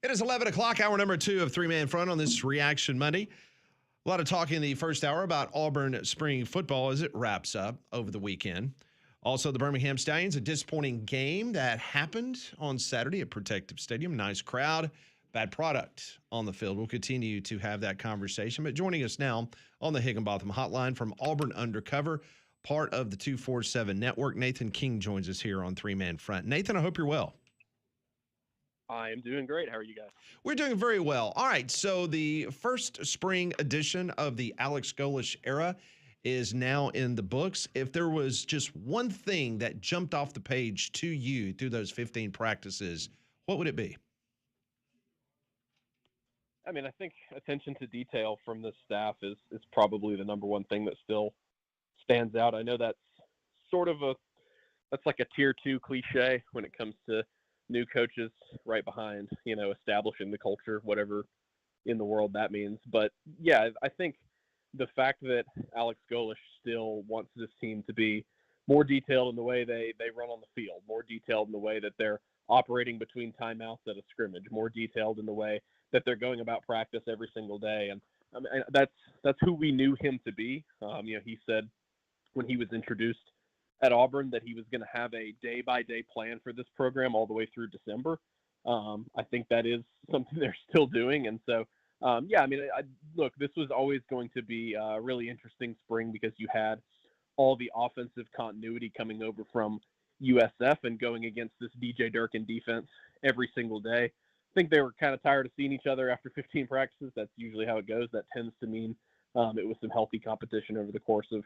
It is 11 o'clock, hour number 2 of Three Man Front on this Reaction Monday. A lot of talk in the first hour about Auburn spring football as it wraps up over the weekend. Also, the Birmingham Stallions, a disappointing game that happened on Saturday at Protective Stadium. Nice crowd, bad product on the field. We'll continue to have that conversation. But joining us now on the Higginbotham Hotline from Auburn Undercover, part of the 247 Network, Nathan King joins us here on Three Man Front. Nathan, I hope you're well. I am doing great. How are you guys? We're doing very well. All right, so the first spring edition of the Alex Golesh era is now in the books. If there was just one thing that jumped off the page to you through those 15 practices, what would it be? I mean, I think attention to detail from the staff is probably the number one thing that still stands out. I know that's like a tier 2 cliche when it comes to new coaches right behind, establishing the culture, whatever in the world that means. But yeah, I think the fact that Alex Golesh still wants this team to be more detailed in the way they run on the field, more detailed in the way that they're operating between timeouts at a scrimmage, more detailed in the way that they're going about practice every single day. And I mean, that's who we knew him to be. He said when he was introduced at Auburn that he was going to have a day-by-day plan for this program all the way through December. I think that is something they're still doing. And so, look, this was always going to be a really interesting spring because you had all the offensive continuity coming over from USF and going against this DJ Durkin defense every single day. I think they were kind of tired of seeing each other after 15 practices. That's usually how it goes. That tends to mean it was some healthy competition over the course of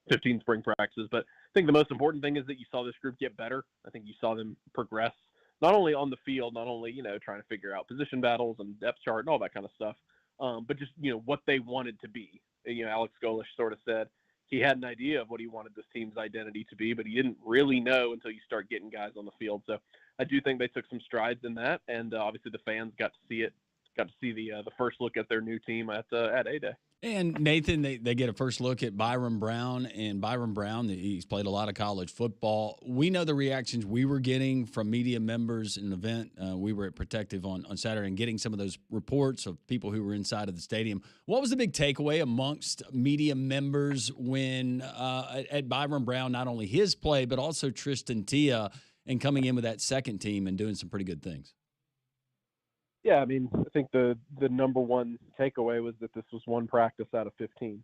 15 spring practices. But I think the most important thing is that you saw this group get better. I think you saw them progress, not only on the field, not only, trying to figure out position battles and depth chart and all that kind of stuff, but just, what they wanted to be. Alex Golesh sort of said he had an idea of what he wanted this team's identity to be, but he didn't really know until you start getting guys on the field. So I do think they took some strides in that, and obviously the fans got to see it, got to see the first look at their new team at A-Day. And Nathan, they get a first look at Byron Brown, and Byron Brown, he's played a lot of college football. We know the reactions we were getting from media members in an event. We were at Protective on Saturday and getting some of those reports of people who were inside of the stadium. What was the big takeaway amongst media members when at Byron Brown, not only his play, but also Tristan Tia and coming in with that second team and doing some pretty good things? Yeah, I mean, I think the number one takeaway was that this was one practice out of 15.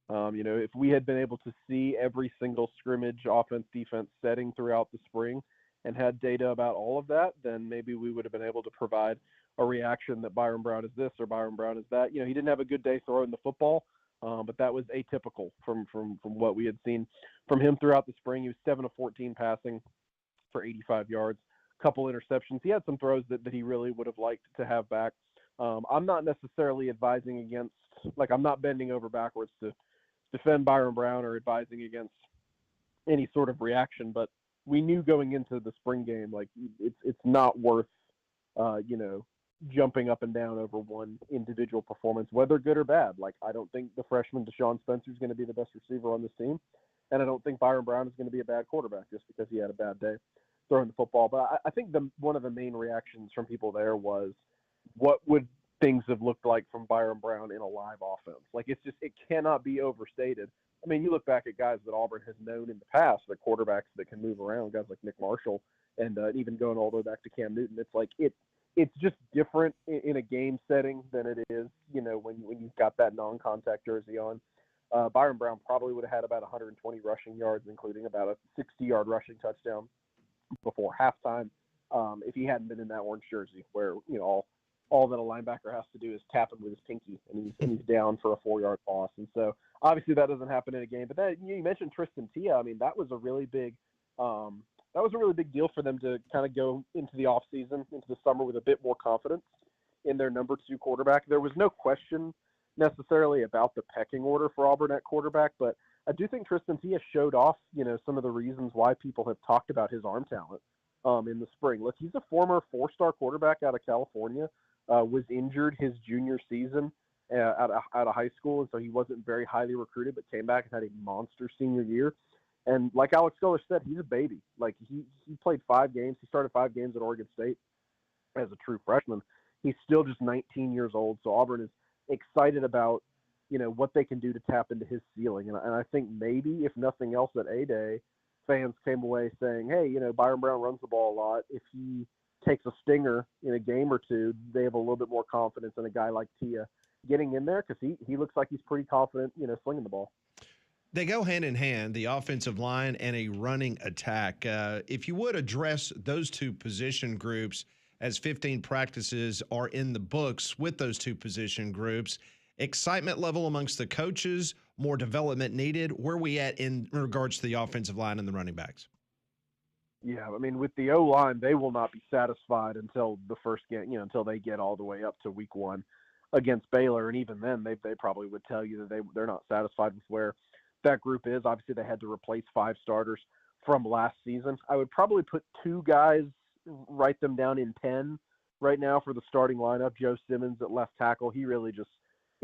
If we had been able to see every single scrimmage, offense, defense setting throughout the spring and had data about all of that, then maybe we would have been able to provide a reaction that Byron Brown is this or Byron Brown is that. He didn't have a good day throwing the football, but that was atypical from what we had seen from him throughout the spring. He was 7 of 14 passing for 85 yards. Couple interceptions. He had some throws that he really would have liked to have back. I'm not necessarily advising against, I'm not bending over backwards to defend Byron Brown or advising against any sort of reaction, but we knew going into the spring game, it's not worth, jumping up and down over one individual performance, whether good or bad. I don't think the freshman Deshaun Spencer is going to be the best receiver on this team, and I don't think Byron Brown is going to be a bad quarterback just because he had a bad day throwing the football. But I think one of the main reactions from people there was, what would things have looked like from Byron Brown in a live offense? It cannot be overstated. I mean, you look back at guys that Auburn has known in the past, the quarterbacks that can move around, guys like Nick Marshall, and even going all the way back to Cam Newton. It's just different in a game setting than it is, when you've got that non-contact jersey on. Byron Brown probably would have had about 120 rushing yards, including about a 60-yard rushing touchdown before halftime, if he hadn't been in that orange jersey, where all that a linebacker has to do is tap him with his pinky, and he's down for a 4-yard loss. And so obviously that doesn't happen in a game. But then you mentioned Tristan Tia. I mean, that was a really big deal for them to kind of go into the offseason, into the summer, with a bit more confidence in their number 2 quarterback. There was no question necessarily about the pecking order for Auburn at quarterback, but I do think Tristan Tia showed off, some of the reasons why people have talked about his arm talent in the spring. Look, he's a former 4-star quarterback out of California, was injured his junior season out of high school, and so he wasn't very highly recruited, but came back and had a monster senior year. And like Alex Golesh said, he's a baby. He played 5 games. He started 5 games at Oregon State as a true freshman. He's still just 19 years old, so Auburn is excited about, what they can do to tap into his ceiling. And I think maybe, if nothing else, at A-Day, fans came away saying, hey, Byron Brown runs the ball a lot. If he takes a stinger in a game or two, they have a little bit more confidence in a guy like Tia getting in there, because he looks like he's pretty confident, slinging the ball. They go hand in hand, the offensive line and a running attack. If you would address those two position groups, as 15 practices are in the books with those two position groups, excitement level amongst the coaches, more development needed. Where are we at in regards to the offensive line and the running backs? Yeah, I mean, with the O-line, they will not be satisfied until the first game, until they get all the way up to week one against Baylor. And even then, they probably would tell you that they're not satisfied with where that group is. Obviously, they had to replace 5 starters from last season. I would probably put 2 guys, write them down in 10 right now for the starting lineup. Joe Simmons at left tackle. He really just,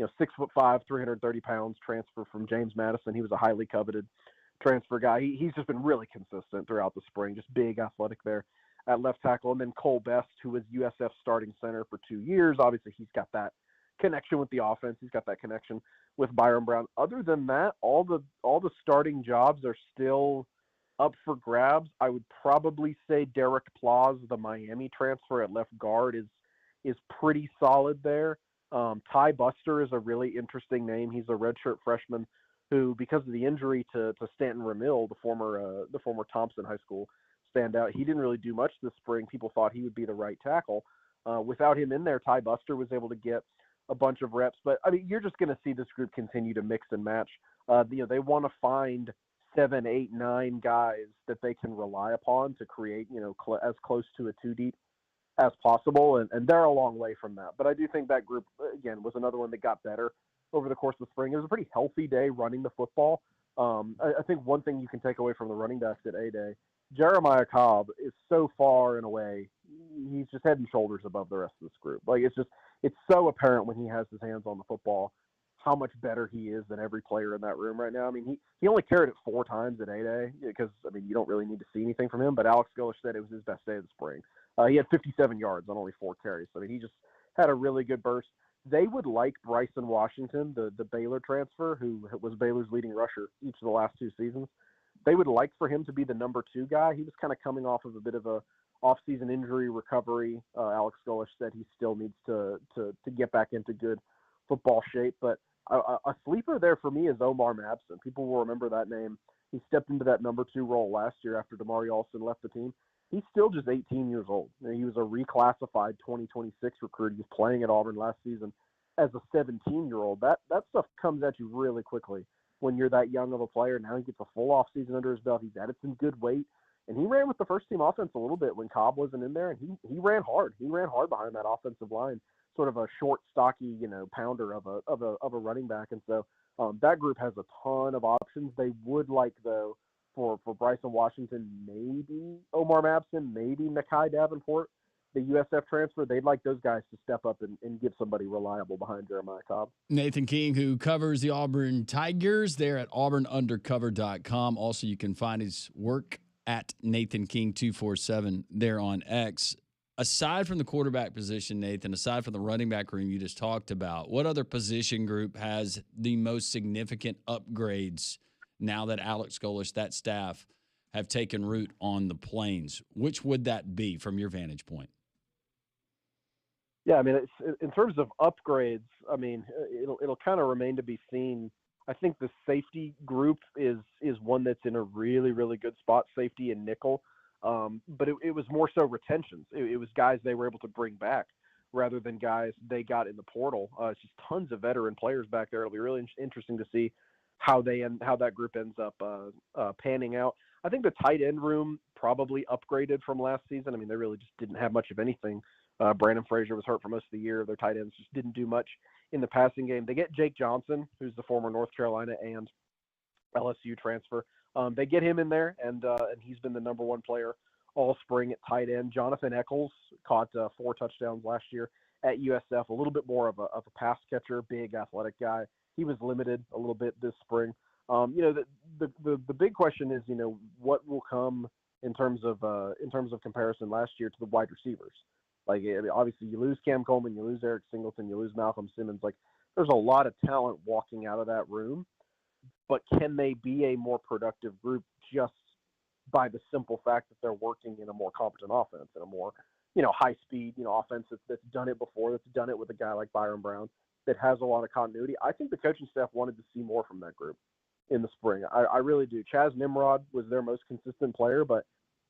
6'5", 330 pounds, transfer from James Madison. He was a highly coveted transfer guy. He's just been really consistent throughout the spring, just big, athletic there at left tackle. And then Cole Best, who was USF starting center for 2 years. Obviously, he's got that connection with the offense. He's got that connection with Byron Brown. Other than that, all the starting jobs are still up for grabs. I would probably say Derek Plaus, the Miami transfer at left guard, is pretty solid there. Ty Buster is a really interesting name. He's a redshirt freshman who, because of the injury to Stanton Ramil, the former Thompson High School standout, he didn't really do much this spring. People thought he would be the right tackle. Without him in there, Ty Buster was able to get a bunch of reps. But I mean, you're just going to see this group continue to mix and match. They want to find 7, 8, 9 guys that they can rely upon to create, as close to a 2 deep as possible, and they're a long way from that. But I do think that group, again, was another one that got better over the course of the spring. It was a pretty healthy day running the football. I think one thing you can take away from the running backs at A-Day, Jeremiah Cobb is so far and away, he's just head and shoulders above the rest of this group. Like, it's so apparent when he has his hands on the football how much better he is than every player in that room right now. I mean, he only carried it 4 times at A-Day because, I mean, you don't really need to see anything from him, but Alex Golish said it was his best day of the spring. He had 57 yards on only 4 carries. I mean, he just had a really good burst. They would like Bryson Washington, the Baylor transfer, who was Baylor's leading rusher each of the last 2 seasons. They would like for him to be the number 2 guy. He was kind of coming off of a bit of a off-season injury recovery. Alex Golish said he still needs to get back into good football shape. But a sleeper there for me is Omar Mabson. People will remember that name. He stepped into that number 2 role last year after Damari Alston left the team. He's still just 18 years old. He was a reclassified 2026 recruit. He was playing at Auburn last season as a 17-year-old. That stuff comes at you really quickly when you're that young of a player. Now he gets a full offseason under his belt. He's added some good weight. And he ran with the first-team offense a little bit when Cobb wasn't in there, and he ran hard. He ran hard behind that offensive line, sort of a short, stocky, pounder of a running back. And so that group has a ton of options. They would like, though, for Bryson Washington, maybe Omar Mabson, maybe Mekhi Davenport, the USF transfer, they'd like those guys to step up and give somebody reliable behind Jeremiah Cobb. Nathan King, who covers the Auburn Tigers, there at auburnundercover.com. Also, you can find his work at Nathan King 247 there on X. Aside from the quarterback position, Nathan, aside from the running back room you just talked about, what other position group has the most significant upgrades now that Alex Golish, that staff, have taken root on the Plains? Which would that be from your vantage point? Yeah, I mean, in terms of upgrades, I mean, it'll kind of remain to be seen. I think the safety group is one that's in a really, really good spot, safety and nickel. But it was more so retentions. It was guys they were able to bring back rather than guys they got in the portal. It's just tons of veteran players back there. It'll be really interesting to see how that group ends up panning out. I think the tight end room probably upgraded from last season. I mean, they really just didn't have much of anything. Brandon Frazier was hurt for most of the year. Their tight ends just didn't do much in the passing game. They get Jake Johnson, who's the former North Carolina and LSU transfer. They get him in there, and he's been the number 1 player all spring at tight end. Jonathan Eccles caught 4 touchdowns last year at USF, a little bit more of a pass catcher, big athletic guy. He was limited a little bit this spring. The big question is, what will come in terms of comparison last year to the wide receivers. Like, I mean, obviously, you lose Cam Coleman, you lose Eric Singleton, you lose Malcolm Simmons. Like, there's a lot of talent walking out of that room, but can they be a more productive group just by the simple fact that they're working in a more competent offense and a more, high speed, offense that's done it before, that's done it with a guy like Byron Brown that has a lot of continuity. I think the coaching staff wanted to see more from that group in the spring. I really do. Chaz Nimrod was their most consistent player, but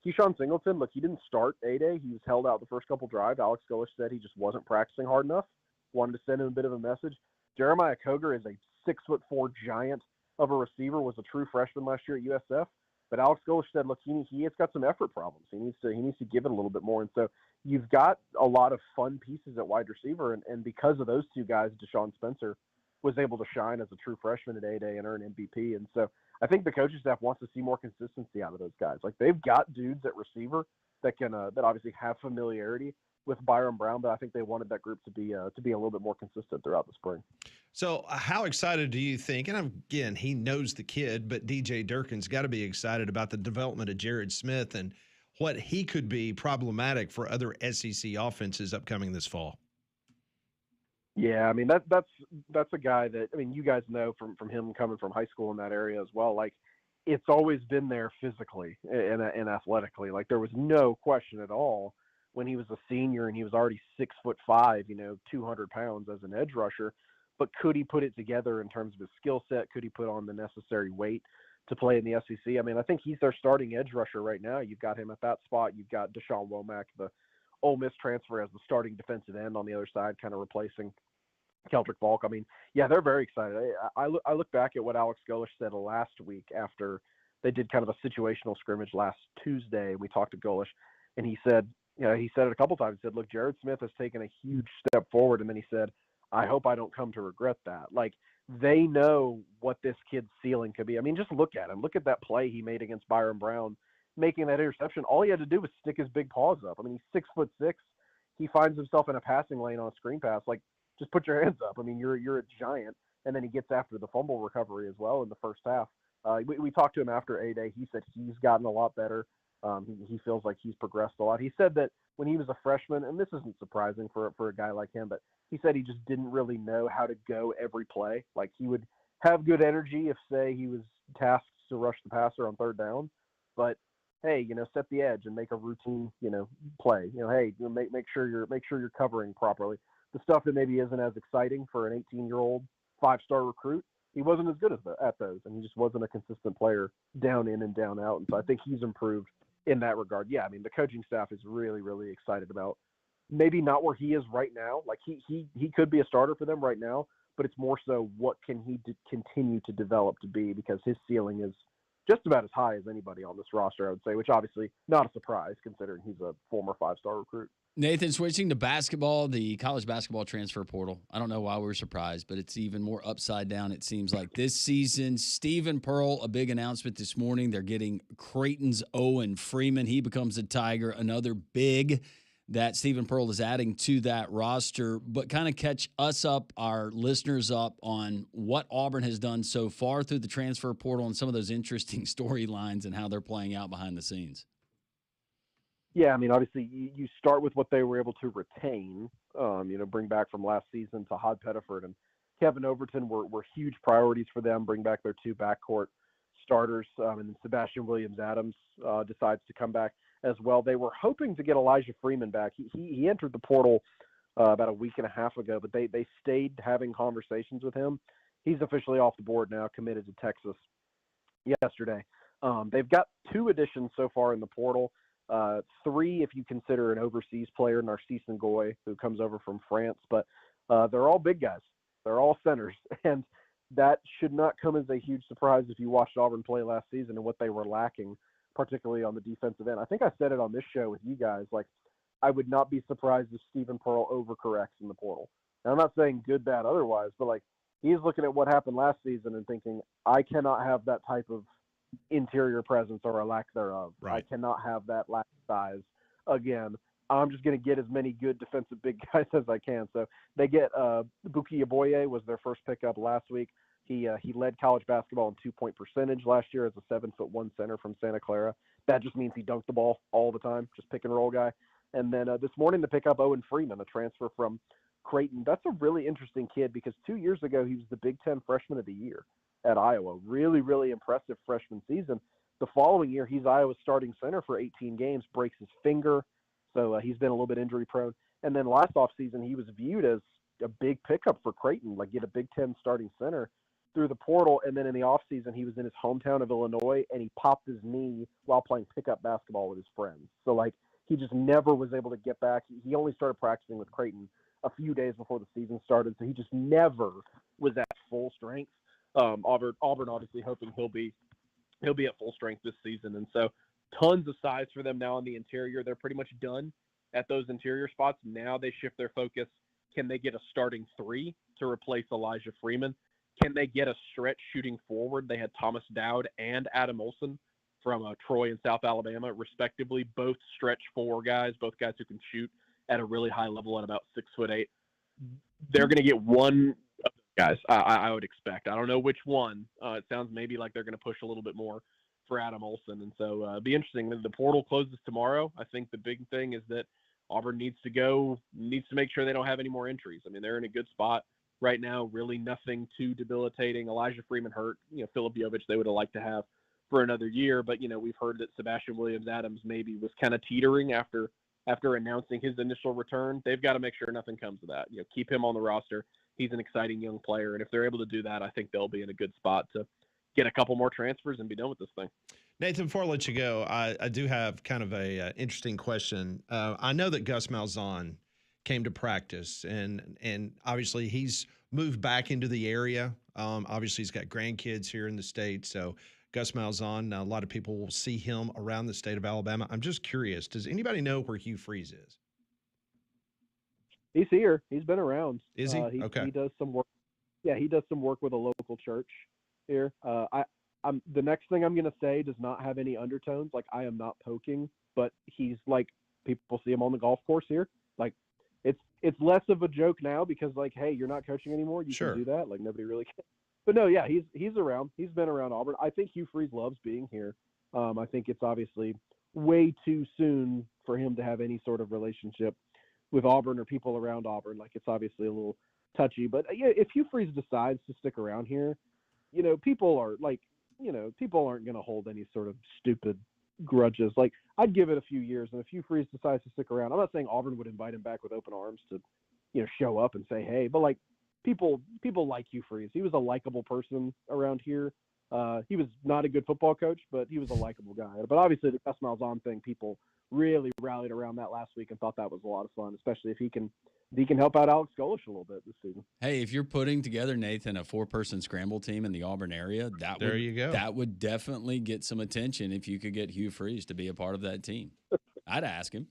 Keyshawn Singleton, look, he didn't start A-Day. He was held out the first couple drives. Alex Golesh said he just wasn't practicing hard enough. Wanted to send him a bit of a message. Jeremiah Koger is a 6'4" giant of a receiver, was a true freshman last year at USF. But Alex Golesh said, look, he has got some effort problems. He needs to give it a little bit more. And so you've got a lot of fun pieces at wide receiver. And because of those two guys, Deshaun Spencer was able to shine as a true freshman at A-Day and earn MVP. And so I think the coaching staff wants to see more consistency out of those guys. Like, they've got dudes at receiver that can that obviously have familiarity with Byron Brown, but I think they wanted that group to be a little bit more consistent throughout the spring. So how excited do you think, and again, he knows the kid, but DJ Durkin's got to be excited about the development of Jared Smith and what he could be problematic for other SEC offenses upcoming this fall? Yeah, I mean, that's a guy that, I mean, you guys know from him coming from high school in that area as well. Like, it's always been there physically and athletically. Like, there was no question at all when he was a senior and he was already 6'5", 200 pounds as an edge rusher. But could he put it together in terms of his skill set? Could he put on the necessary weight to play in the SEC? I mean, I think he's their starting edge rusher right now. You've got him at that spot. You've got Deshaun Womack, the Ole Miss transfer, as the starting defensive end on the other side, kind of replacing Keldrick Volk. I mean, yeah, they're very excited. I look back at what Alex Golesh said last week after they did kind of a situational scrimmage last Tuesday. We talked to Golesh, and he said, he said it a couple times. He said, look, Jared Smith has taken a huge step forward. And then he said, I hope I don't come to regret that. Like, they know what this kid's ceiling could be. I mean, just look at him. Look at that play he made against Byron Brown, making that interception. All he had to do was stick his big paws up. I mean, he's 6'6". He finds himself in a passing lane on a screen pass. Like, just put your hands up. I mean, you're a giant. And then he gets after the fumble recovery as well in the first half. We talked to him after A-Day. He said he's gotten a lot better. He feels like he's progressed a lot. He said that when he was a freshman, and this isn't surprising for a guy like him, but he said he just didn't really know how to go every play. Like, he would have good energy if, say, he was tasked to rush the passer on third down, but hey, set the edge and make a routine, play. Hey, make sure you're covering properly. The stuff that maybe isn't as exciting for an 18-year-old 5-star recruit, he wasn't as good at those, and he just wasn't a consistent player down in and down out. And so I think he's improved in that regard. Yeah, I mean, the coaching staff is really, really excited about maybe not where he is right now. Like, he could be a starter for them right now, but it's more so what can he continue to develop to be, because his ceiling is just about as high as anybody on this roster, I would say, which obviously not a surprise considering he's a former 5-star recruit. Nathan, switching to basketball, the college basketball transfer portal. I don't know why we're surprised, but it's even more upside down, it seems like, this season. Stephen Pearl, a big announcement this morning. They're getting Creighton's Owen Freeman. He becomes a Tiger, another big that Stephen Pearl is adding to that roster. But kind of catch us up, our listeners up, on what Auburn has done so far through the transfer portal and some of those interesting storylines and how they're playing out behind the scenes. Yeah, I mean, obviously you start with what they were able to retain, bring back from last season. To Todd Pettiford and Kevin Overton were huge priorities for them, bring back their two backcourt starters, and then Sebastian Williams-Adams decides to come back as well. They were hoping to get Elijah Freeman back. He entered the portal about a week and a half ago, but they stayed having conversations with him. He's officially off the board now, committed to Texas yesterday. They've got 2 additions so far in the portal. 3 if you consider an overseas player, Narcisse Ngoy, who comes over from France. But they're all big guys. They're all centers. And that should not come as a huge surprise if you watched Auburn play last season and what they were lacking, particularly on the defensive end. I think I said it on this show with you guys. Like, I would not be surprised if Stephen Pearl overcorrects in the portal. And I'm not saying good, bad, otherwise, but, like, he's looking at what happened last season and thinking, I cannot have that type of interior presence or a lack thereof. Right. I cannot have that lack of size again. I'm just going to get as many good defensive big guys as I can. So they get Buki Aboye was their first pickup last week. He led college basketball in 2-point percentage last year as a 7'1" center from Santa Clara. That just means he dunked the ball all the time, just pick and roll guy. And then this morning to pick up Owen Freeman, a transfer from Creighton. That's a really interesting kid because 2 years ago he was the Big Ten Freshman of the Year at Iowa. Really, really impressive freshman season. The following year, he's Iowa's starting center for 18 games, breaks his finger, so he's been a little bit injury prone. And then last offseason, he was viewed as a big pickup for Creighton, like get a Big Ten starting center through the portal. And then in the offseason, he was in his hometown of Illinois, and he popped his knee while playing pickup basketball with his friends. So, like, he just never was able to get back. He only started practicing with Creighton a few days before the season started, so he just never was at full strength. Auburn obviously hoping he'll be at full strength this season, and so tons of size for them now on the interior. They're pretty much done at those interior spots. Now they shift their focus. Can they get a starting three to replace Elijah Freeman? Can they get a stretch shooting forward? They had Thomas Dowd and Adam Olson from Troy and South Alabama, respectively, both stretch four guys, both guys who can shoot at a really high level at about 6'8". They're going to get one of those guys, I would expect. I don't know which one. It sounds maybe like they're going to push a little bit more for Adam Olson. And so it'll be interesting. The portal closes tomorrow. I think the big thing is that Auburn needs to make sure they don't have any more injuries. I mean, they're in a good spot right now. Really nothing too debilitating. Elijah Freeman hurt. Philip Jovic they would have liked to have for another year. But, we've heard that Sebastian Williams-Adams maybe was kind of teetering after announcing his initial return. They've got to make sure nothing comes of that. Keep him on the roster. He's an exciting young player. And if they're able to do that, I think they'll be in a good spot to get a couple more transfers and be done with this thing. Nathan, before I let you go, I do have kind of a interesting question. I know that Gus Malzahn came to practice, and obviously he's moved back into the area. Obviously he's got grandkids here in the state, so Gus Malzahn, a lot of people will see him around the state of Alabama. I'm just curious, does anybody know where Hugh Freeze is? He's here. He's been around. Is he? Okay. He does some work. Yeah, he does some work with a local church here. The next thing I'm going to say does not have any undertones. Like, I am not poking, but he's like, people see him on the golf course here. Like, it's less of a joke now because, like, hey, you're not coaching anymore. You Sure. can do that. Like, nobody really can. But no, yeah, he's around. He's been around Auburn. I think Hugh Freeze loves being here. I think it's obviously way too soon for him to have any sort of relationship with Auburn or people around Auburn. Like, it's obviously a little touchy. But yeah, if Hugh Freeze decides to stick around here, people aren't going to hold any sort of stupid grudges. Like, I'd give it a few years, and if Hugh Freeze decides to stick around, I'm not saying Auburn would invite him back with open arms to, show up and say, hey, but like people like Hugh Freeze. He was a likable person around here. He was not a good football coach, but he was a likable guy. But obviously the Gus Malzahn thing, people really rallied around that last week and thought that was a lot of fun, especially if he can help out Alex Golesh a little bit this season. Hey, if you're putting together, Nathan, a 4-person scramble team in the Auburn area, that would definitely get some attention if you could get Hugh Freeze to be a part of that team. I'd ask him.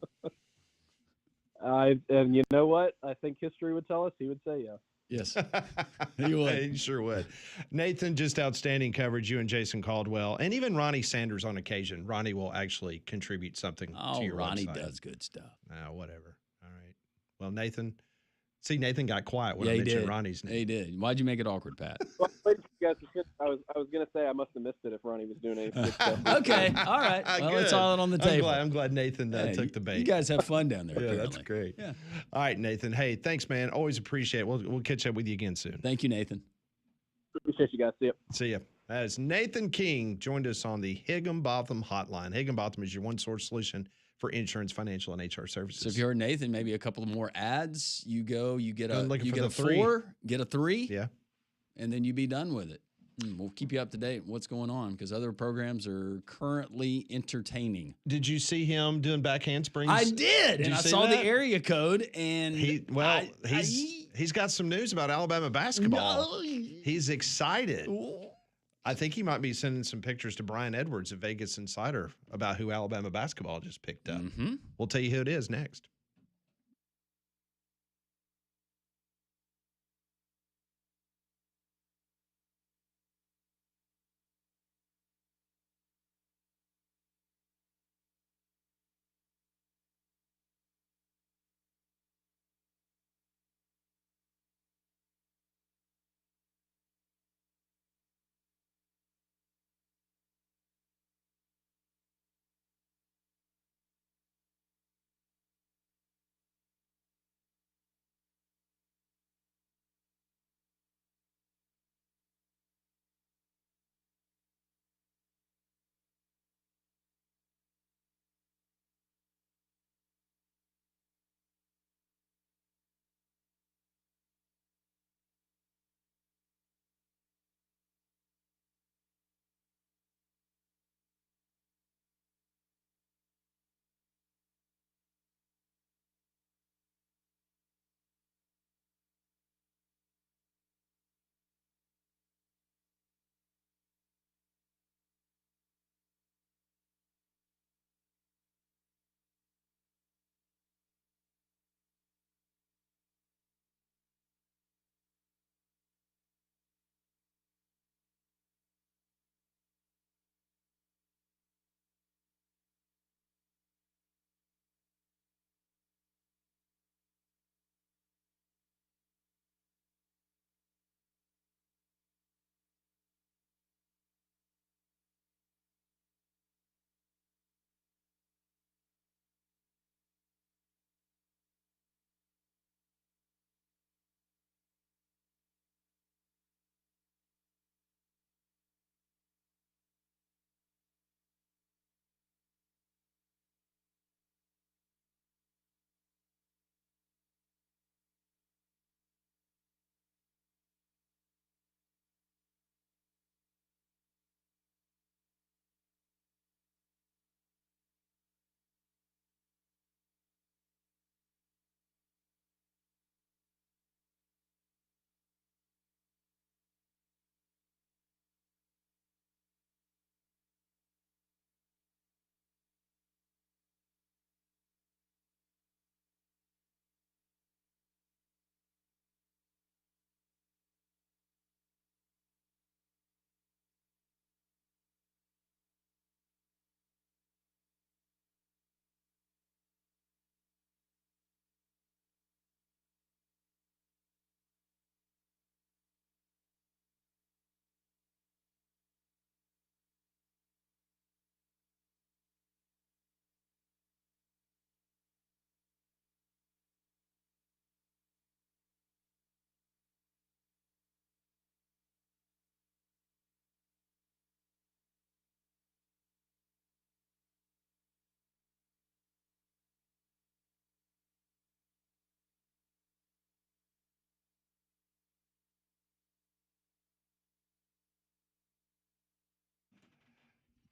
And you know what? I think history would tell us he would say yes. Yes, he would. He sure would. Nathan, just outstanding coverage. You and Jason Caldwell, and even Ronnie Sanders on occasion. Ronnie will actually contribute something to your Ronnie website. does good stuff. Whatever. All right. Well, Nathan got quiet when I he mentioned did. Ronnie's name. He did. Why'd you make it awkward, Pat? Well, I was gonna say I must have missed it if Ronnie was doing anything. Okay, all right. Well, it's all on the table. I'm glad Nathan took the bait. You guys have fun down there. Yeah, apparently. that's great. Yeah. All right, Nathan. Hey, thanks, man. Always appreciate it. We'll catch up with you again soon. Thank you, Nathan. Appreciate you guys. See ya. See ya. That is Nathan King joined us on the Higginbotham hotline. Higginbotham is your one-source solution for insurance, financial, and HR services. So if you heard Nathan, maybe a couple more ads. You get a three. 4, get a 3. Yeah. And then you be done with it. We'll keep you up to date what's going on because other programs are currently entertaining. Did you see him doing back handsprings? I did, and I saw the area code, and he's got some news about Alabama basketball. No. He's excited. I think he might be sending some pictures to Brian Edwards at Vegas Insider about who Alabama basketball just picked up. Mm-hmm. We'll tell you who it is next.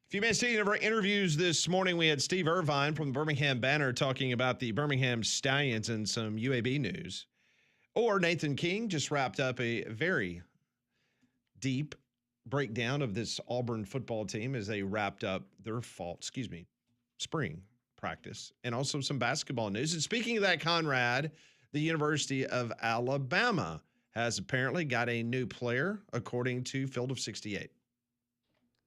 If you missed any of our interviews this morning, we had Steve Irvine from the Birmingham Banner talking about the Birmingham Stallions and some UAB news. Or Nathan King just wrapped up a very deep breakdown of this Auburn football team as they wrapped up their spring practice, and also some basketball news. And speaking of that, Conrad, the University of Alabama has apparently got a new player, according to Field of 68.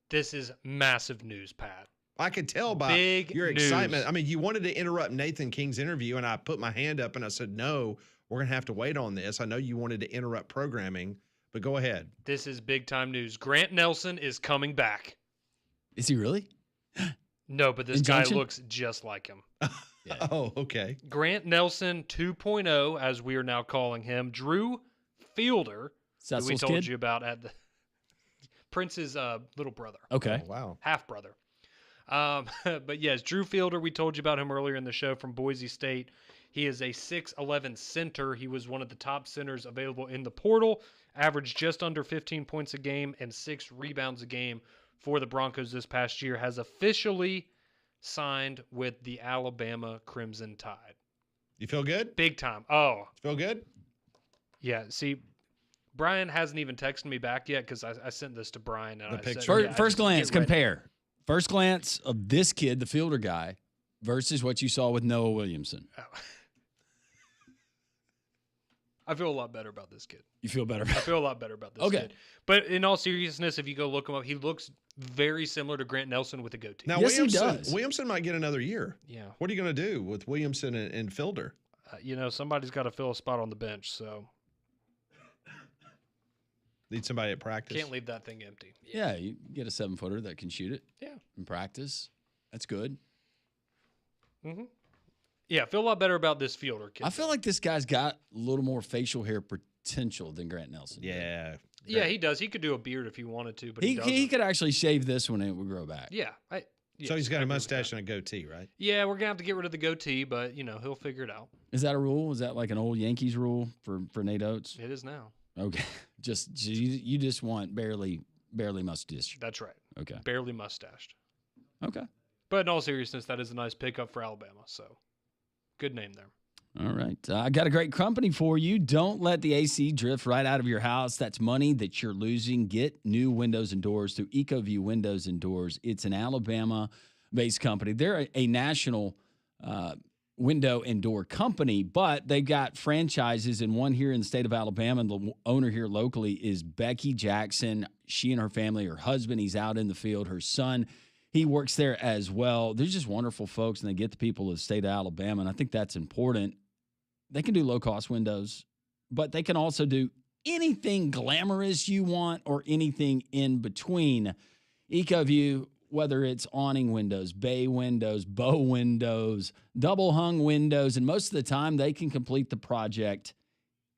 This is massive news, Pat. I could tell by your excitement. I mean, you wanted to interrupt Nathan King's interview, and I put my hand up and I said, no, we're going to have to wait on this. I know you wanted to interrupt programming, but go ahead. This is big time news. Grant Nelson is coming back. Is he really? No, but this guy looks just like him. Yeah. Oh, okay. Grant Nelson 2.0, as we are now calling him. Drew Fielder, who we told you about at the Prince's little brother. Okay. Oh, wow. Half brother. But yes, Drew Fielder, we told you about him earlier in the show, from Boise State. He is a 6'11" center. He was one of the top centers available in the portal, averaged just under 15 points a game and 6 rebounds a game for the Broncos this past year, has officially signed with the Alabama Crimson Tide. You feel good? Big time. Oh. Feel good? Yeah, see, Brian hasn't even texted me back yet because I sent this to Brian. And The I picture? Said, yeah, First glance, get ready. compare. First glance of this kid, the Fielder guy, versus what you saw with Noah Williamson. Oh. I feel a lot better about this kid. You feel better? I feel a lot better about this Okay. kid. But in all seriousness, if you go look him up, he looks very similar to Grant Nelson with a goatee. Now, Yes, he does. Williamson might get another year. Yeah. What are you going to do with Williamson and Fielder? Somebody's got to fill a spot on the bench, so Need somebody at practice? can't leave that thing empty. Yeah, you get a 7-footer that can shoot it. Yeah. In practice. That's good. Mm-hmm. Yeah, I feel a lot better about this Fielder kid. I feel like this guy's got a little more facial hair potential than Grant Nelson. Yeah. Yeah, he does. He could do a beard if he wanted to, but He he doesn't. he could actually shave this one and it would grow back. Yeah. So he's got I a agree with mustache that. and a goatee, right? Yeah, we're going to have to get rid of the goatee, but, he'll figure it out. Is that a rule? Is that like an old Yankees rule for Nate Oates? It is now. Okay. You just want barely mustache. That's right. Okay. Barely mustached. Okay. But in all seriousness, that is a nice pickup for Alabama, so good name there. All right. I got a great company for you. Don't let the AC drift right out of your house. That's money that you're losing. Get new windows and doors through EcoView Windows and Doors. It's an Alabama-based company. They're a national window and door company, but they've got franchises, and one here in the state of Alabama. And the owner here locally is Becky Jackson. She and her family, her husband, he's out in the field. Her son, he works there as well. They're just wonderful folks, and they get the people of the state of Alabama, and I think that's important. They can do low-cost windows, but they can also do anything glamorous you want or anything in between. EcoView, whether it's awning windows, bay windows, bow windows, double-hung windows, and most of the time they can complete the project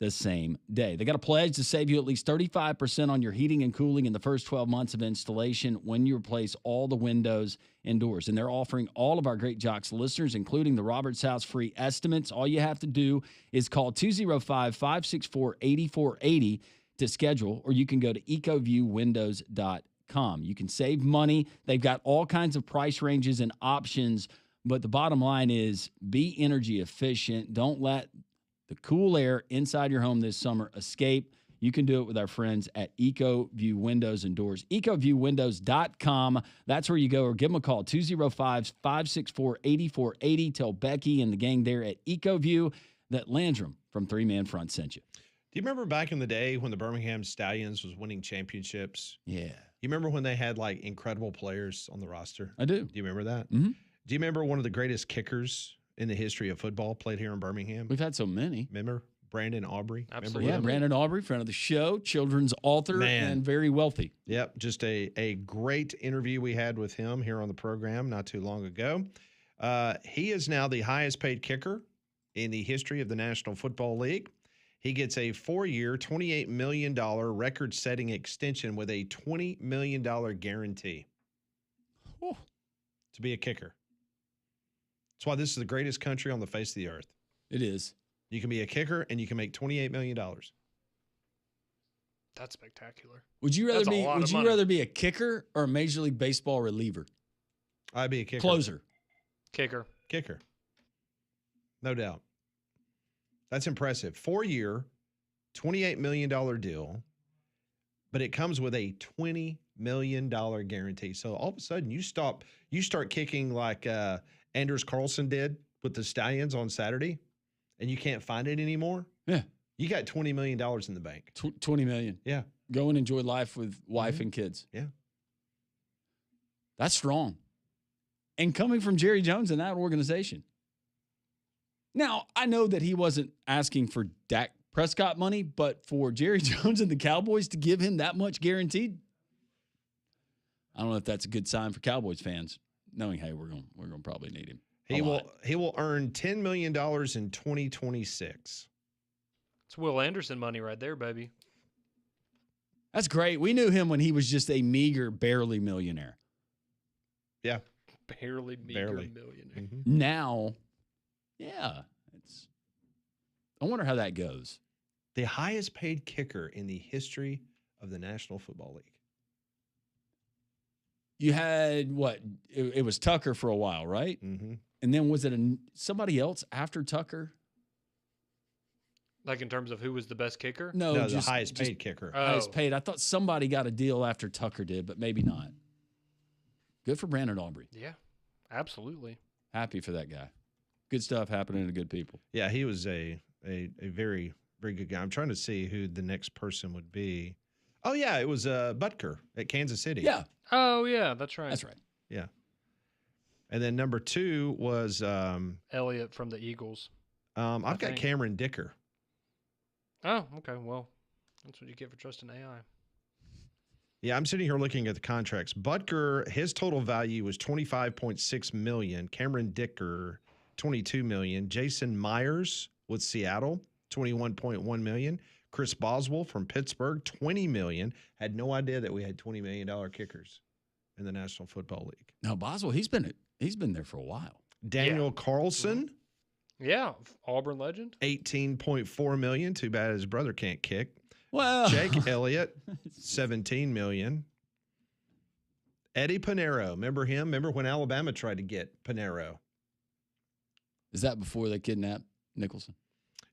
the same day. They got a pledge to save you at least 35% on your heating and cooling in the first 12 months of installation when you replace all the windows and doors. And they're offering all of our Great Jocks listeners, including the Roberts House, free estimates. All you have to do is call 205-564-8480 to schedule, or you can go to ecoviewwindows.com. You can save money. They've got all kinds of price ranges and options, but the bottom line is be energy efficient. Don't let the cool air inside your home this summer escape. You can do it with our friends at EcoView Windows and Doors. ecoviewwindows.com. That's where you go, or give them a call, 205-564-8480. Tell Becky and the gang there at EcoView that Landrum from Three Man Front sent you. Do you remember back in the day when the Birmingham Stallions was winning championships? Yeah. You remember when they had like incredible players on the roster? I do. Do you remember that? Mm-hmm. Do you remember one of the greatest kickers in the history of football played here in Birmingham? We've had so many. Remember Brandon Aubrey? Absolutely. Yeah, Remember him? Brandon Aubrey, friend of the show, children's author, Man. and very wealthy. Yep, just a great interview we had with him here on the program not too long ago. He is now the highest paid kicker in the history of the National Football League. He gets a 4-year, $28 million record-setting extension with a $20 million guarantee to be a kicker. That's why this is the greatest country on the face of the earth. It is. You can be a kicker, and you can make $28 million. That's spectacular. Would you rather That's a be? lot Would of you money. rather be a kicker or a Major League Baseball reliever? I'd be a kicker. Closer. Kicker. Kicker. No doubt. That's impressive. 4-year, $28 million deal, but it comes with a $20 million guarantee. So all of a sudden you start kicking like Anders Carlson did with the Stallions on Saturday, and you can't find it anymore. Yeah. You got $20 million in the bank. $20 million. Yeah. Go and enjoy life with wife Mhm. and kids. Yeah. That's strong. And coming from Jerry Jones in that organization. Now, I know that he wasn't asking for Dak Prescott money, but for Jerry Jones and the Cowboys to give him that much guaranteed, I don't know if that's a good sign for Cowboys fans, knowing, hey, we're going to probably need him. He will earn $10 million in 2026. It's Will Anderson money right there, baby. That's great. We knew him when he was just a meager, barely millionaire. Yeah. Barely millionaire. Mm-hmm. Now, yeah, I wonder how that goes. The highest paid kicker in the history of the National Football League. You had what? It was Tucker for a while, right? Mm-hmm. And then was it somebody else after Tucker? Like in terms of who was the best kicker? No, the highest paid kicker. Highest paid. I thought somebody got a deal after Tucker did, but maybe not. Good for Brandon Aubrey. Yeah, absolutely. Happy for that guy. Good stuff happening to good people. Yeah, he was a very, very good guy. I'm trying to see who the next person would be. Oh, yeah, it was Butker at Kansas City. Yeah. Oh, yeah, that's right. That's right. Yeah. And then number 2 was Elliott from the Eagles. I've got think. Cameron Dicker. Oh, okay. Well, that's what you get for trusting AI. Yeah, I'm sitting here looking at the contracts. Butker, his total value was $25.6 million. Cameron Dicker, $22 million. Jason Myers with Seattle, $21.1 million. Chris Boswell from Pittsburgh, $20 million. Had no idea that we had $20 million kickers in the National Football League. No, Boswell, he's been there for a while. Daniel Carlson, Yeah, Auburn legend. $18.4 million. Too bad his brother can't kick. Well, Jake Elliott, $17 million. Eddie Pinero, remember him? Remember when Alabama tried to get Pinero? Is that before they kidnapped Nicholson?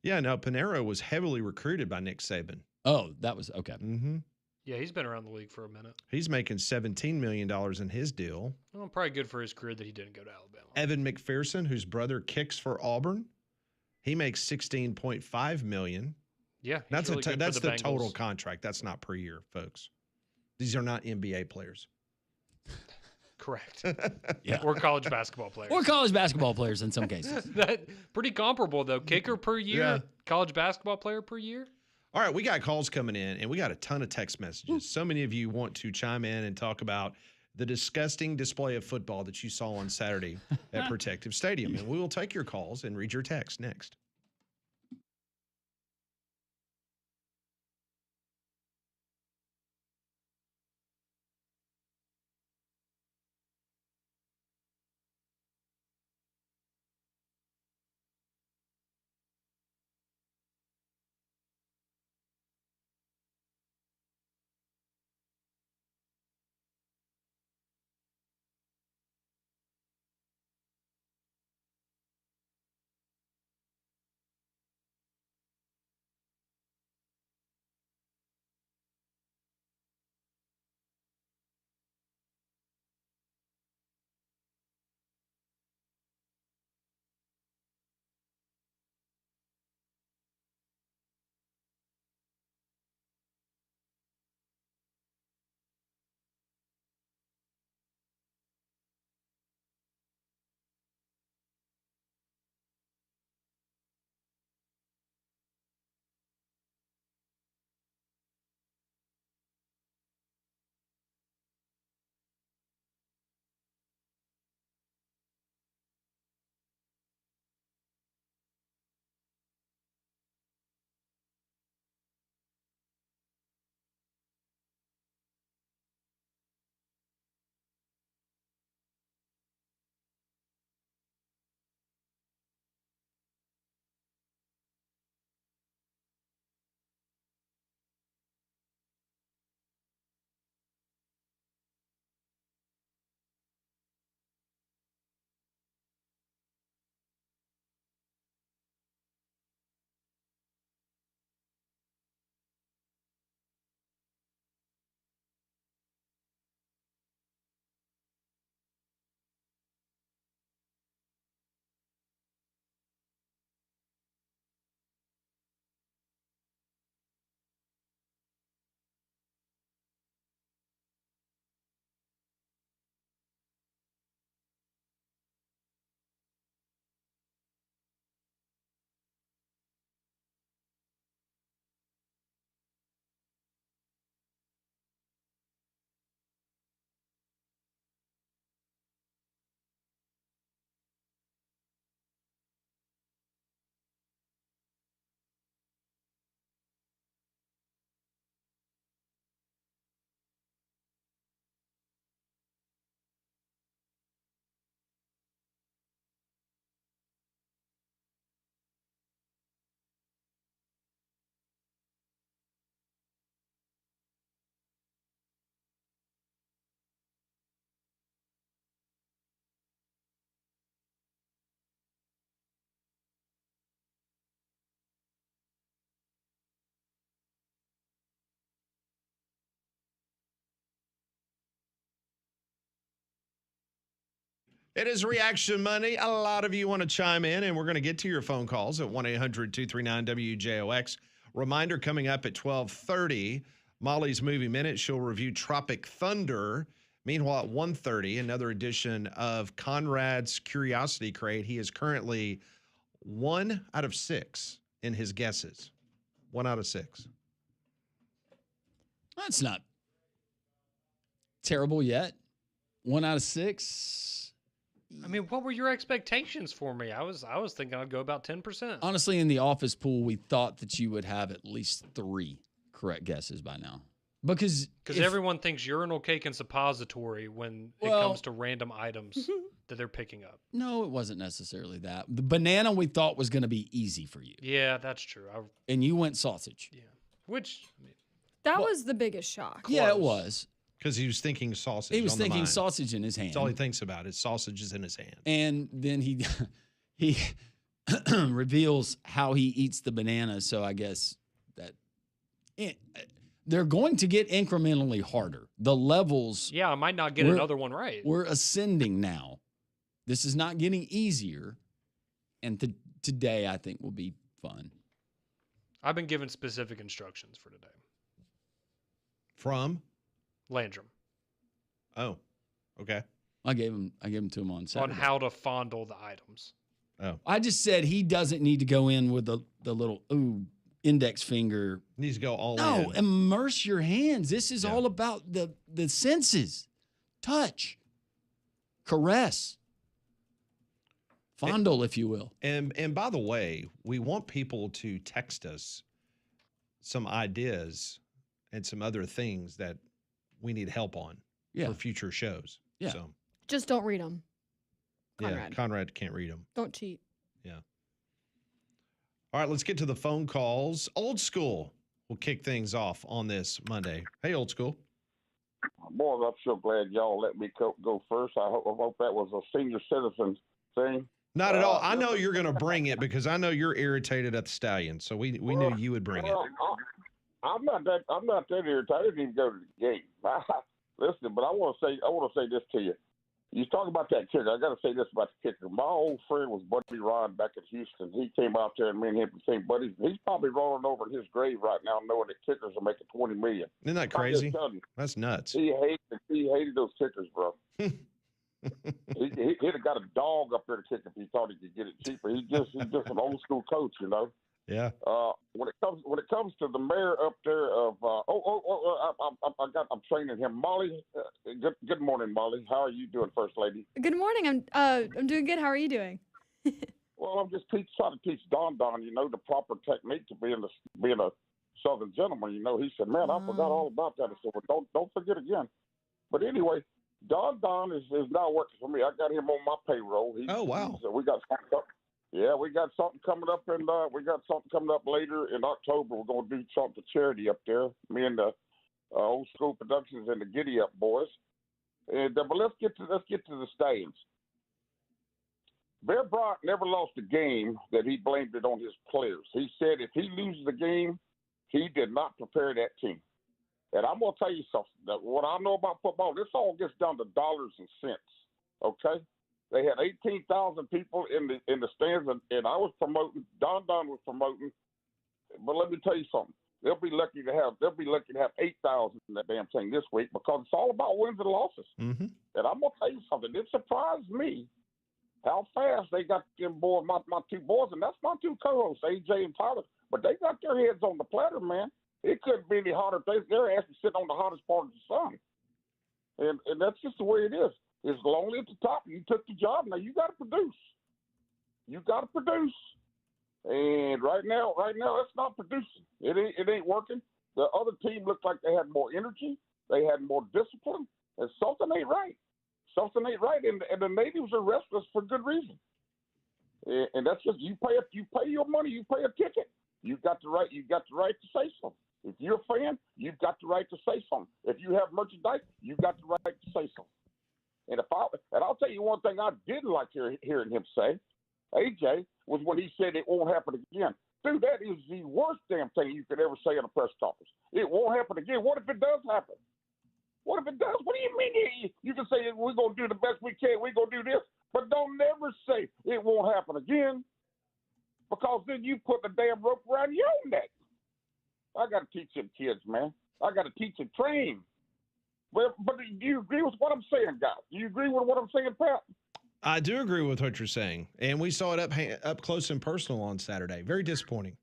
Yeah, no, Pinero was heavily recruited by Nick Saban. Oh, that was okay. Mm-hmm. Yeah, he's been around the league for a minute. He's making $17 million in his deal. Well, probably good for his career that he didn't go to Alabama. Evan McPherson, whose brother kicks for Auburn, he makes $16.5 million. Yeah, That's really good for that's the total Bengals. contract. That's not per year, folks. These are not NBA players. Correct. Yeah. Or college basketball players. Or college basketball players in some cases. That pretty comparable though. Kicker per year, Yeah. college basketball player per year. All right, we got calls coming in, and we got a ton of text messages. So many of you want to chime in and talk about the disgusting display of football that you saw on Saturday at Protective Stadium. And we will take your calls and read your text next. It is Reaction Monday. A lot of you want to chime in, and we're going to get to your phone calls at 1-800-239-WJOX. Reminder coming up at 12:30, Molly's Movie Minute. She'll review Tropic Thunder. Meanwhile, at 1:30, another edition of Conrad's Curiosity Crate. He is currently 1 out of 6 in his guesses. 1 out of 6. That's not terrible yet. 1 out of 6. I mean, what were your expectations for me? I was thinking I'd go about 10%. Honestly, in the office pool, we thought that you would have at least 3 correct guesses by now. Because everyone thinks urinal cake and suppository when it comes to random items that they're picking up. No, it wasn't necessarily that. The banana we thought was going to be easy for you. Yeah, that's true. And you went sausage. Yeah. Which, I mean, that was the biggest shock. Yeah, it was. Because he was thinking sausage. He was on the thinking mind. sausage in his hand. That's all he thinks about is sausages in his hand. And then he reveals how he eats the banana. So I guess that they're going to get incrementally harder. The levels. yeah, I might not get another one right. We're ascending now. This is not getting easier. And today, I think, will be fun. I've been given specific instructions for today. From? Landrum. Oh, okay. I gave him to him on Saturday. On how to fondle the items. Oh. I just said he doesn't need to go in with the little index finger. Needs to go all in. No, immerse your hands. This is all about the senses. Touch. Caress. Fondle, if you will. And by the way, we want people to text us some ideas and some other things that we need help on for future shows. Yeah. So, Just don't read them. Conrad. yeah, Conrad can't read them. Don't cheat. Yeah. All right, let's get to the phone calls. Old School will kick things off on this Monday. Hey, Old School. Boys, I'm so glad y'all let me go first. I hope that was a senior citizen thing. Not at all. I know you're going to bring it because I know you're irritated at the Stallion, so we knew you would bring it. I'm not that irritated. I didn't even go to the game. Listen, but I want to say this to you. You talk about that kicker. I got to say this about the kicker. My old friend was Buddy Rod back in Houston. He came out there and me and him became buddies. He's probably rolling over in his grave right now, knowing that kickers are making $20 million. Isn't that crazy? That's nuts. He hated those kickers, bro. He'd have got a dog up there to kick if he thought he could get it cheaper. He's just an old school coach, you know. Yeah. When it comes to the mayor up there of I'm training him. Molly, good morning, Molly. How are you doing, First Lady? Good morning. I'm doing good. How are you doing? Well, I'm just trying to teach Don, you know, the proper technique to being a Southern gentleman. You know, he said, "Man, I forgot all about that." I said, "Well, don't forget again." But anyway, Don is now working for me. I got him on my payroll. Oh wow. We got something. Yeah, we got something coming up, later in October. We're going to do something for charity up there. Me and the Old School Productions and the Giddy Up boys. And but let's get to the Stallions. Bear Bryant never lost a game that he blamed it on his players. He said if he loses the game, he did not prepare that team. And I'm going to tell you something. That what I know about football, this all gets down to dollars and cents. Okay. They had 18,000 people in the stands, and I was promoting. Don was promoting. But let me tell you something. They'll be lucky to have 8,000 in that damn thing this week because it's all about wins and losses. Mm-hmm. And I'm gonna tell you something. It surprised me how fast they got them boys, my two boys, and that's my two co-hosts, AJ and Tyler. But they got their heads on the platter, man. It couldn't be any hotter. They're actually sitting on the hottest part of the sun, and that's just the way it is. It's lonely at the top. You took the job. Now you got to produce. And right now, it's not producing. It ain't working. The other team looked like they had more energy. They had more discipline. And something ain't right. And the natives are restless for good reason. And that's just you pay your money. You pay a ticket. You got the right to say something. If you're a fan, you've got the right to say something. If you have merchandise, you got the right to say something. And I'll tell you one thing I didn't like hearing him say, AJ, was when he said it won't happen again. Dude, that is the worst damn thing you could ever say in a press conference. It won't happen again. What if it does happen? What if it does? What do you mean? You can say we're going to do the best we can. We're going to do this. But don't never say it won't happen again, because then you put the damn rope around your own neck. I got to teach them kids, man. I got to teach and train. But do you agree with what I'm saying, guys? Do you agree with what I'm saying, Pat? I do agree with what you're saying, and we saw it up close and personal on Saturday. Very disappointing.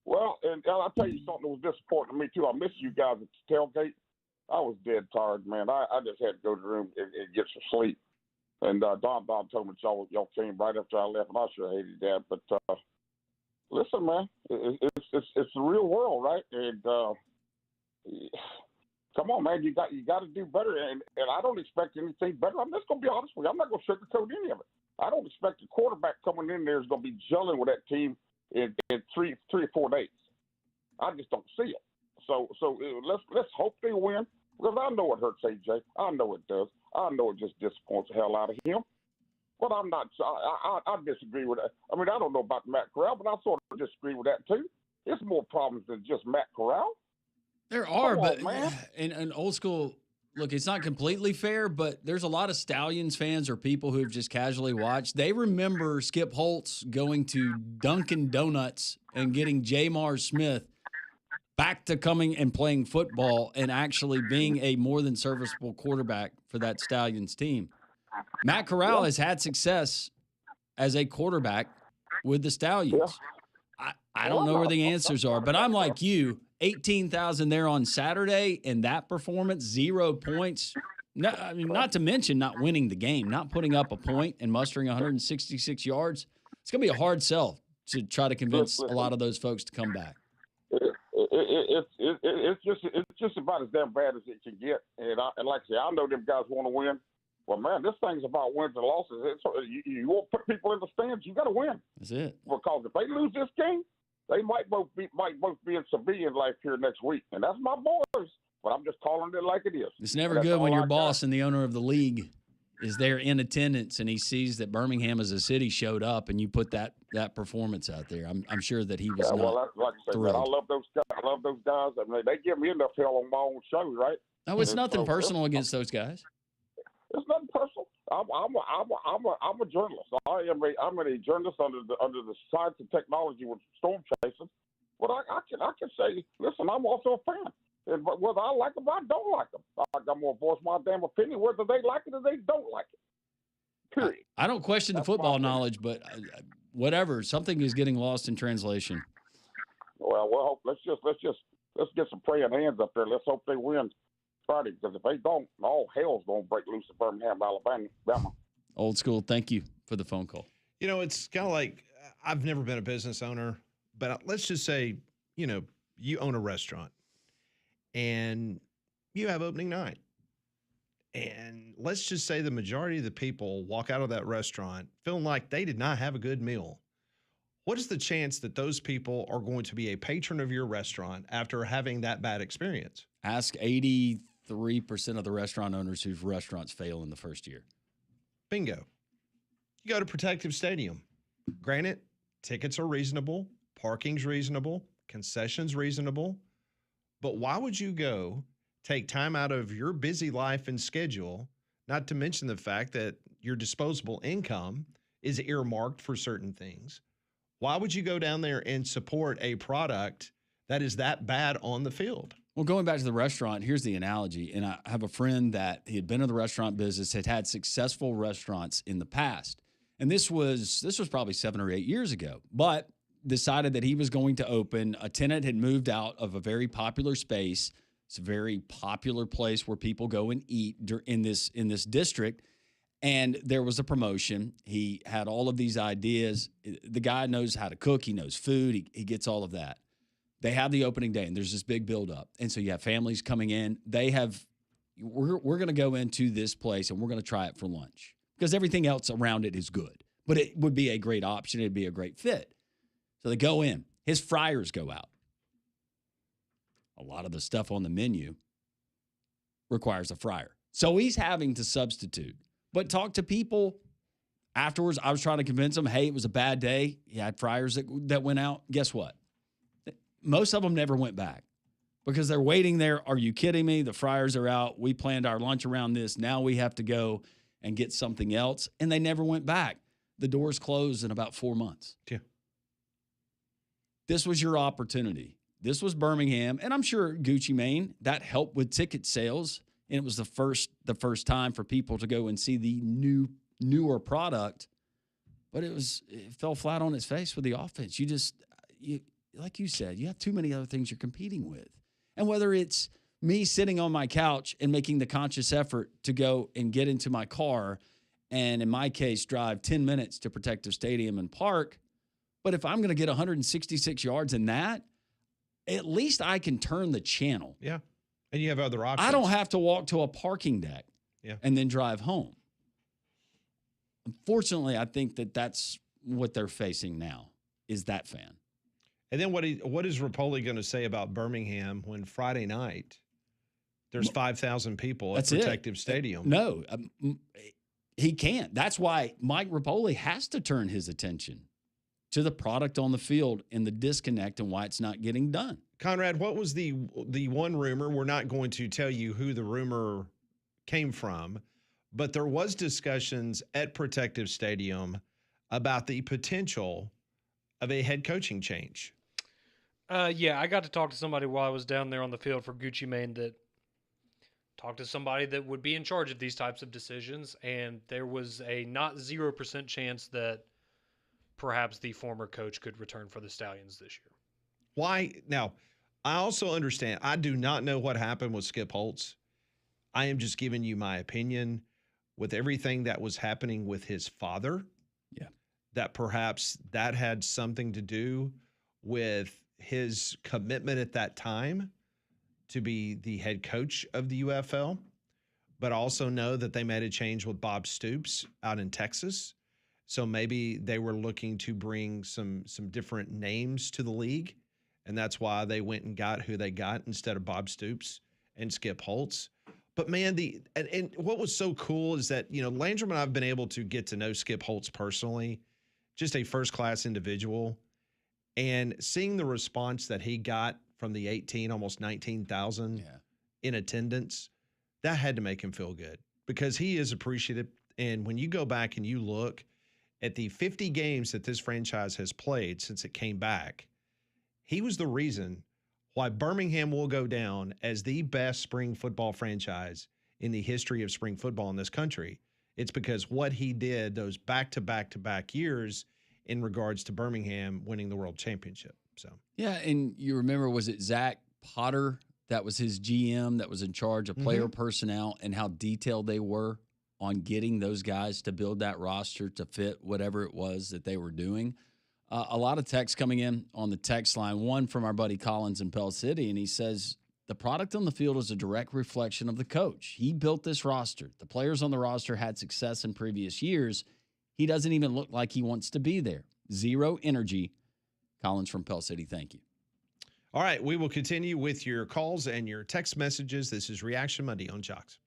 Well, and I'll tell you something that was disappointing to me, too. I missed you guys at the tailgate. I was dead tired, man. I just had to go to the room and get some sleep. And Don told me y'all came right after I left, and I sure hated that. But listen, man, it's the real world, right? And come on, man, you got to do better. And I don't expect anything better. I'm just gonna be honest with you. I'm not gonna sugarcoat any of it. I don't expect the quarterback coming in there is gonna be gelling with that team in 3 or 4 days. I just don't see it. So let's hope they win, because I know it hurts AJ. I know it does. I know it just disappoints the hell out of him. But I'm not. I disagree with that. I mean, I don't know about Matt Corral, but I sort of disagree with that too. It's more problems than just Matt Corral. There are, Come on, but man. in old school, look, it's not completely fair, but there's a lot of Stallions fans or people who've just casually watched. They remember Skip Holtz going to Dunkin' Donuts and getting Jamar Smith back to coming and playing football and actually being a more than serviceable quarterback for that Stallions team. Matt Corral has had success as a quarterback with the Stallions. I don't know where the answers are, but I'm like you. 18,000 there on Saturday, and that performance, 0 points. No, I mean, not to mention not winning the game, not putting up a point and mustering 166 yards. It's going to be a hard sell to try to convince a lot of those folks to come back. It's just about as damn bad as it can get. And like I say, I know them guys want to win. Well, man, this thing's about wins and losses. You won't put people in the stands. You got to win. That's it. Because if they lose this game, they might both be in civilian life here next week, and that's my boys. But I'm just calling it like it is. It's never good when your boss and the owner of the league is there in attendance, and he sees that Birmingham as a city showed up, and you put that performance out there. I'm sure that he was not like I said, man, I love those guys. I mean, they give me enough hell on my own show, right? No, it's nothing personal against those guys. It's nothing personal. I'm a journalist. I'm a journalist under the science and technology with storm chasing. But I can say, listen, I'm also a fan. And whether I like them or I don't like them, I'm going to voice my damn opinion whether they like it or they don't like it. Period. I don't question the football knowledge, but whatever, something is getting lost in translation. Well, let's get some praying hands up there. Let's hope they win Friday, because if they don't, all hell's going to break loose in Birmingham, Alabama. Old school. Thank you for the phone call. You know, it's kind of like, I've never been a business owner, but let's just say, you own a restaurant and you have opening night. And let's just say the majority of the people walk out of that restaurant feeling like they did not have a good meal. What is the chance that those people are going to be a patron of your restaurant after having that bad experience? Ask 83% of the restaurant owners whose restaurants fail in the first year. Bingo. You go to Protective Stadium. Granted, tickets are reasonable, parking's reasonable, concessions reasonable, but why would you go take time out of your busy life and schedule, not to mention the fact that your disposable income is earmarked for certain things? Why would you go down there and support a product that is that bad on the field? Well, going back to the restaurant, here's the analogy. And I have a friend that he had been in the restaurant business, had successful restaurants in the past. And this was probably 7 or 8 years ago, but decided that he was going to open. A tenant had moved out of a very popular space. It's a very popular place where people go and eat in this district. And there was a promotion. He had all of these ideas. The guy knows how to cook. He knows food. He gets all of that. They have the opening day, and there's this big buildup. And so you have families coming in. We're going to go into this place, and we're going to try it for lunch because everything else around it is good. But it would be a great option. It'd be a great fit. So they go in. His fryers go out. A lot of the stuff on the menu requires a fryer. So he's having to substitute. But talk to people afterwards. I was trying to convince them, hey, it was a bad day. He had fryers that went out. Guess what? Most of them never went back because they're waiting there. Are you kidding me? The fryers are out. We planned our lunch around this. Now we have to go and get something else, and they never went back. The doors closed in about 4 months. Yeah. This was your opportunity. This was Birmingham, and I'm sure Gucci Mane, that helped with ticket sales, and it was the first time for people to go and see the newer product, but it fell flat on its face with the offense. You like you said, you have too many other things you're competing with. And whether it's me sitting on my couch and making the conscious effort to go and get into my car and, in my case, drive 10 minutes to Protective Stadium and park, but if I'm going to get 166 yards in that, at least I can turn the channel. Yeah. And you have other options. I don't have to walk to a parking deck and then drive home. Unfortunately, I think that's what they're facing now is that fan. And then what is Rapoli going to say about Birmingham when Friday night there's 5,000 people at Protective Stadium? No, he can't. That's why Mike Rapoli has to turn his attention to the product on the field and the disconnect and why it's not getting done. Conrad, what was the one rumor? We're not going to tell you who the rumor came from, but there was discussions at Protective Stadium about the potential of a head coaching change. Yeah, I got to talk to somebody while I was down there on the field for Gucci Mane that talked to somebody that would be in charge of these types of decisions, and there was a not 0% chance that perhaps the former coach could return for the Stallions this year. Why? Now, I also understand. I do not know what happened with Skip Holtz. I am just giving you my opinion with everything that was happening with his father. Yeah. That perhaps that had something to do with his commitment at that time to be the head coach of the UFL, but also know that they made a change with Bob Stoops out in Texas. So maybe they were looking to bring some different names to the league, and that's why they went and got who they got instead of Bob Stoops and Skip Holtz. But man, and what was so cool is that, Landrum and I have been able to get to know Skip Holtz personally, just a first-class individual, and seeing the response that he got from the 18, almost 19,000 in attendance, that had to make him feel good because he is appreciative. And when you go back and you look at the 50 games that this franchise has played since it came back, he was the reason why Birmingham will go down as the best spring football franchise in the history of spring football in this country. It's because what he did those back-to-back-to-back years in regards to Birmingham winning the world championship. So yeah, and you remember, was it Zach Potter that was his GM that was in charge of player personnel and how detailed they were on getting those guys to build that roster to fit whatever it was that they were doing? A lot of texts coming in on the text line, one from our buddy Collins in Pell City, and he says, the product on the field is a direct reflection of the coach. He built this roster. The players on the roster had success in previous years. He doesn't even look like he wants to be there. Zero energy. Collins from Pell City, thank you. All right, we will continue with your calls and your text messages. This is Reaction Monday on Jocks.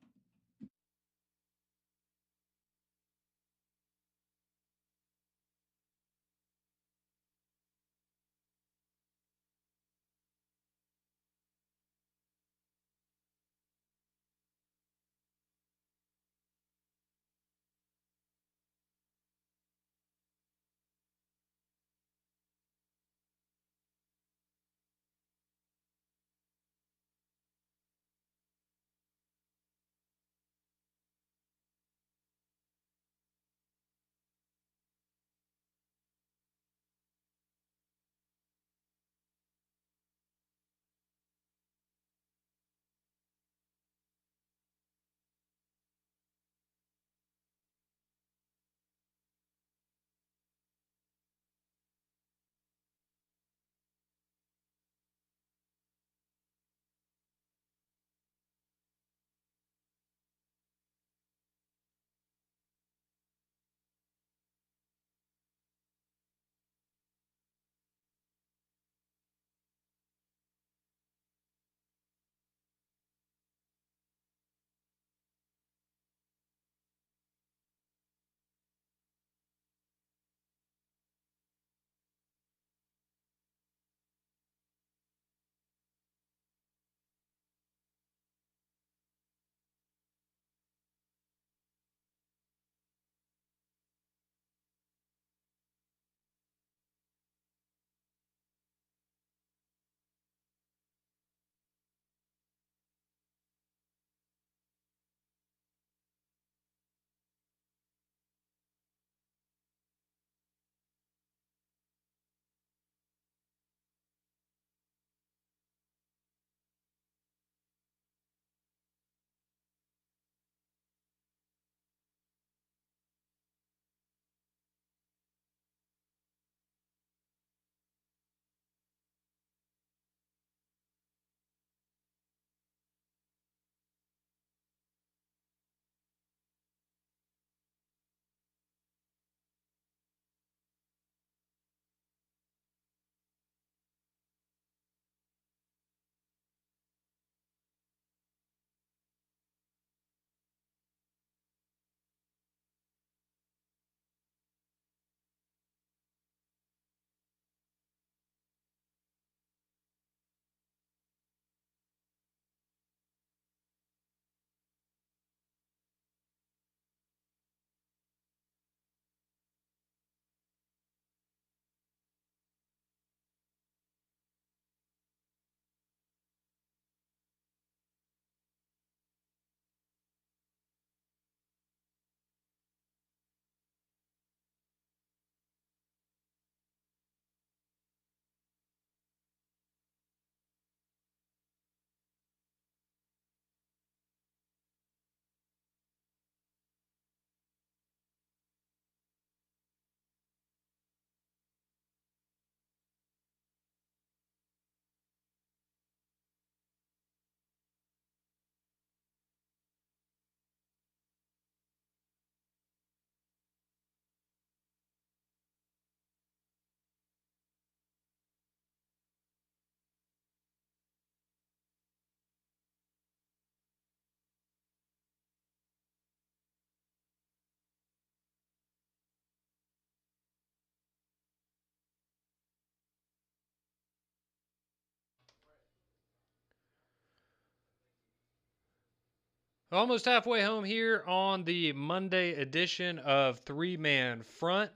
Almost halfway home here on the Monday edition of Three Man Front.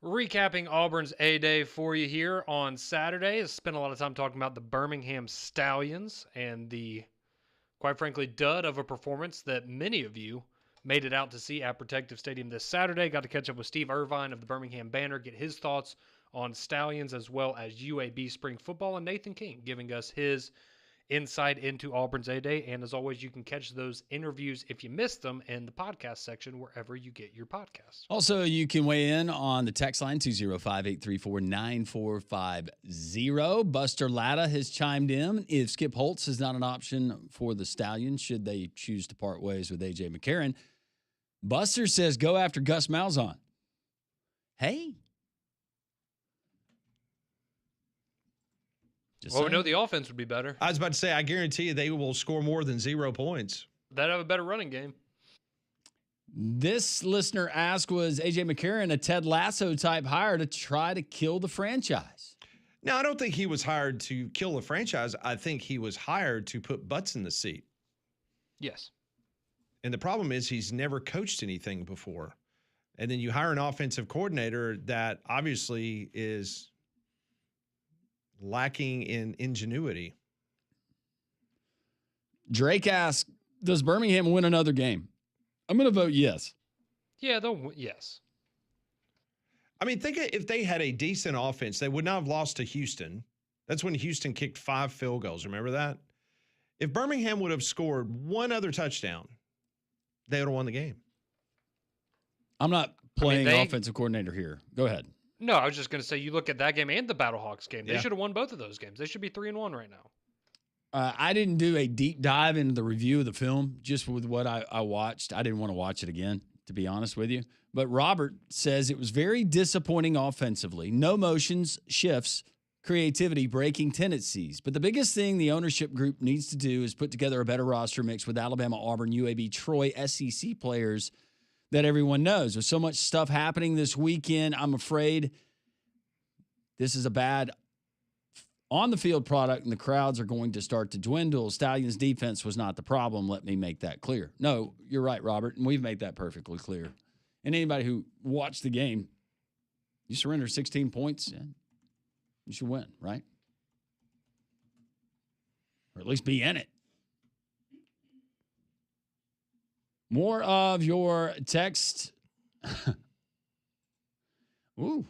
Recapping Auburn's A-Day for you here on Saturday. I spent a lot of time talking about the Birmingham Stallions and the, quite frankly, dud of a performance that many of you made it out to see at Protective Stadium this Saturday. Got to catch up with Steve Irvine of the Birmingham Banner, get his thoughts on Stallions as well as UAB spring football, and Nathan King giving us his insight into Auburn's A-Day. And as always, you can catch those interviews if you missed them in the podcast section wherever you get your podcasts. Also, you can weigh in on the text line 205-834-9450. Buster Latta has chimed in. If Skip Holtz is not an option for the Stallions, should they choose to part ways with A.J. McCarron, Buster says go after Gus Malzahn. Hey. Well, we know the offense would be better. I was about to say, I guarantee you they will score more than 0 points. They'd have a better running game. This listener asked, was A.J. McCarron a Ted Lasso type hire to try to kill the franchise? No, I don't think he was hired to kill the franchise. I think he was hired to put butts in the seat. Yes. And the problem is he's never coached anything before. And then you hire an offensive coordinator that obviously is lacking in ingenuity. Drake asked, does Birmingham win another game? I'm going to vote yes. Yeah, yes. I mean, think if they had a decent offense, they would not have lost to Houston. That's when Houston kicked 5 field goals. Remember that? If Birmingham would have scored one other touchdown, they would have won the game. I'm not playing offensive coordinator here. Go ahead. No, I was just going to say, you look at that game and the Battlehawks game. They Yeah. should have won both of those games. They should be 3-1 right now. I didn't do a deep dive into the review of the film, just with what I watched. I didn't want to watch it again, to be honest with you. But Robert says it was very disappointing offensively. No motions, shifts, creativity, breaking tendencies. But the biggest thing the ownership group needs to do is put together a better roster mix with Alabama, Auburn, UAB, Troy, SEC players that everyone knows. There's so much stuff happening this weekend. I'm afraid this is a bad on-the-field product, and the crowds are going to start to dwindle. Stallions' defense was not the problem. Let me make that clear. No, you're right, Robert, and we've made that perfectly clear. And anybody who watched the game, you surrender 16 points, and you should win, right? Or at least be in it. More of your text. Ooh.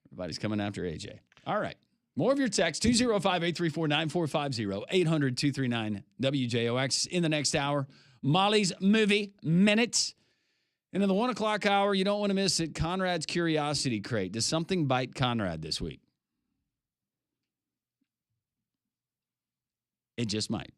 Everybody's coming after AJ. All right. More of your text, 205-834-9450, 800-239-WJOX. In the next hour, Molly's Movie Minute. And in the 1 o'clock hour, you don't want to miss it, Conrad's Curiosity Crate. Does something bite Conrad this week? It just might.